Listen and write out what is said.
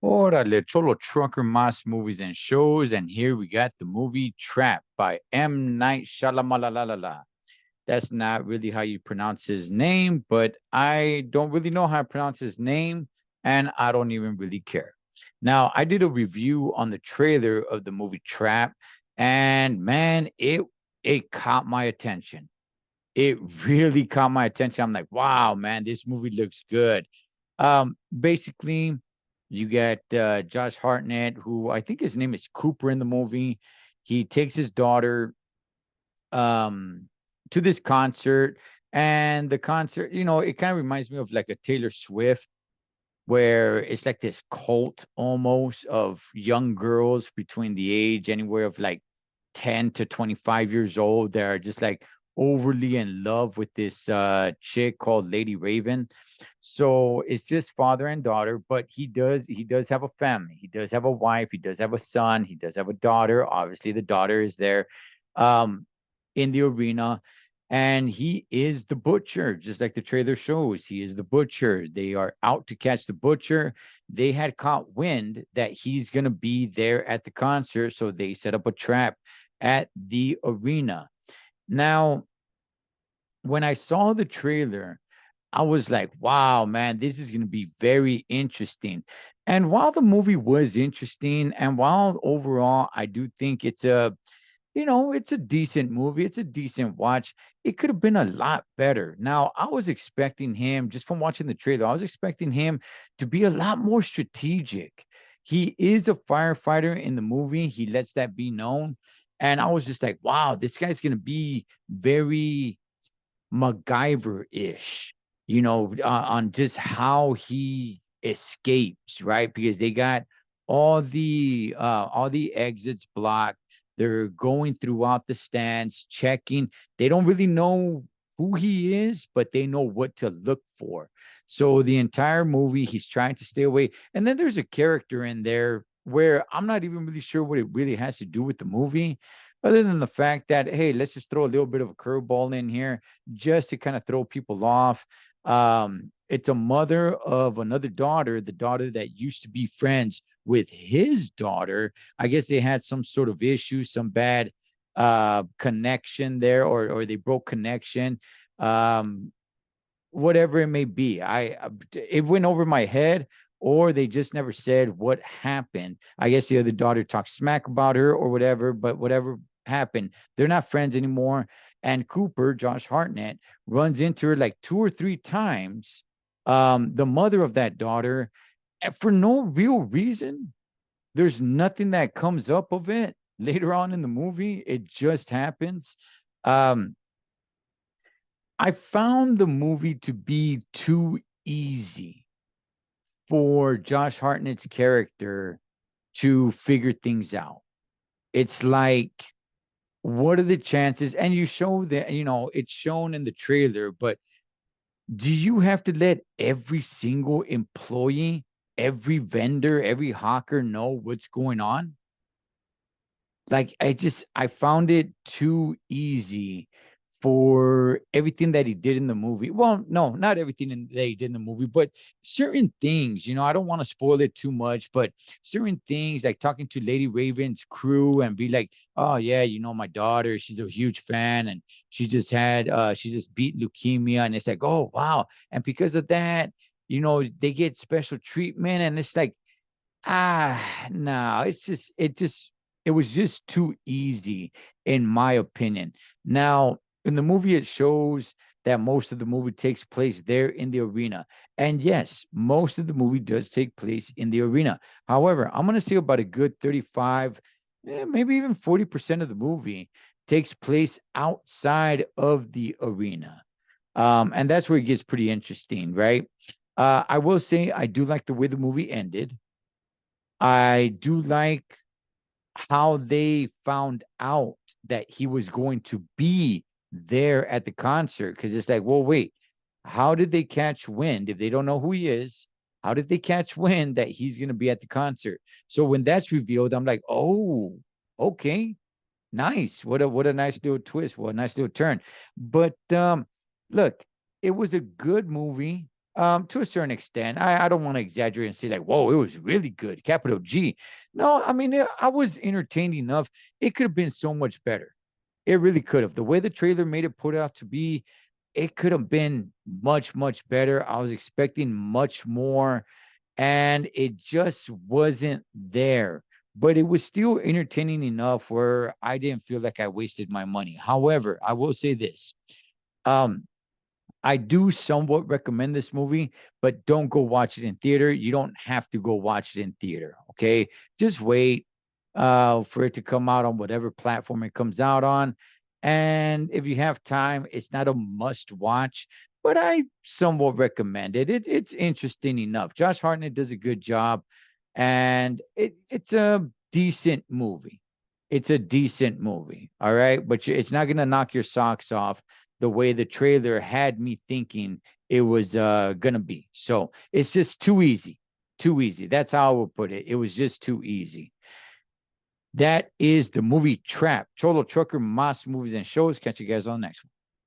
Órale, Cholo Trucker Mas Movies and Shows, and here we got the movie Trap by M. Night Shyamalan. That's not really how you pronounce his name, but I don't really know how to pronounce his name, and I don't even really care. Now, I did a review on the trailer of the movie Trap, and man, it caught my attention. It really caught my attention. I'm like, wow, man, this movie looks good. Basically, you get Josh Hartnett, who I think his name is Cooper in the movie. He takes his daughter um, to this concert, and the concert, it kind of reminds me of like a Taylor Swift, where it's like this cult almost of young girls between the age anywhere of like 10 to 25 years old. They're just like overly in love with this chick called Lady Raven. So it's just father and daughter, but he does have a family. He does have a wife, he does have a son, he does have a daughter. Obviously, the daughter is there um in the arena. And he is the butcher, just like the trailer shows. He is the butcher. They are out to catch the butcher. They had caught wind that he's going to be there at the concert, so they set up a trap at the arena. Now, when I saw the trailer, I was like, wow, man, this is going to be very interesting. And while the movie was interesting, and while overall I do think it's a decent movie. It's a decent watch. It could have been a lot better. Now, I was expecting him, just from watching the trailer, I was expecting him to be a lot more strategic. He is a firefighter in the movie. He lets that be known. And I was just like, wow, this guy's going to be very MacGyver-ish, on just how he escapes, right? Because they got all the exits blocked. They're going throughout the stands, checking. They don't really know who he is, but they know what to look for. So the entire movie, he's trying to stay away. And then there's a character in there where I'm not even really sure what it really has to do with the movie, other than the fact that, hey, let's just throw a little bit of a curveball in here just to kind of throw people off. It's a mother of another daughter, the daughter that used to be friends with his daughter. I guess they had some sort of issue, some bad connection there, or they broke connection. Um, Whatever it may be. It went over my head, or they just never said what happened. I guess the other daughter talked smack about her or whatever, but whatever happened, they're not friends anymore. And Cooper, Josh Hartnett, runs into her like two or three times. The mother of that daughter, and for no real reason. There's nothing that comes up of it later on in the movie. It just happens. Um, I found the movie to be too easy for Josh Hartnett's character to figure things out. It's like, what are the chances? And you show that, it's shown in the trailer, but do you have to let every single employee, every vendor, every hawker know what's going on? Like, I found it too easy for everything that he did in the movie. Well, no, not everything that he did in the movie, but certain things. I don't want to spoil it too much, but certain things, like talking to Lady Raven's crew and be like, oh yeah, my daughter, she's a huge fan, and she just beat leukemia, and it's like, oh wow. And because of that, they get special treatment, and it's like, no, it was just too easy, in my opinion. Now, in the movie, it shows that most of the movie takes place there in the arena. And yes, most of the movie does take place in the arena. However, I'm going to say about a good 35, maybe even 40% of the movie takes place outside of the arena. And that's where it gets pretty interesting, right? I will say I do like the way the movie ended. I do like how they found out that he was going to be there at the concert, because it's like, well, wait, how did they catch wind if they don't know who he is? How did they catch wind that he's going to be at the concert? So when that's revealed, I'm like, oh, okay, nice. What a nice little twist. What a nice little turn. But look, it was a good movie. To a certain extent. I don't want to exaggerate and say like, whoa, it was really good, capital G. No, I mean, I was entertained enough. It could have been so much better. It really could have. The way the trailer made it put out to be, it could have been much, much better. I was expecting much more, and it just wasn't there. But it was still entertaining enough where I didn't feel like I wasted my money. However, I will say this. Um, I do somewhat recommend this movie, but don't go watch it in theater. You don't have to go watch it in theater. Okay. Just wait for it to come out on whatever platform it comes out on. And if you have time, it's not a must watch, but I somewhat recommend it. It's interesting enough. Josh Hartnett does a good job, and it's a decent movie. It's a decent movie. All right. But it's not going to knock your socks off the way the trailer had me thinking it was gonna be. So it's just too easy. Too easy. That's how I would put it. It was just too easy. That is the movie Trap. Cholo Trucker, M.A.S. Movies and Shows. Catch you guys on the next one.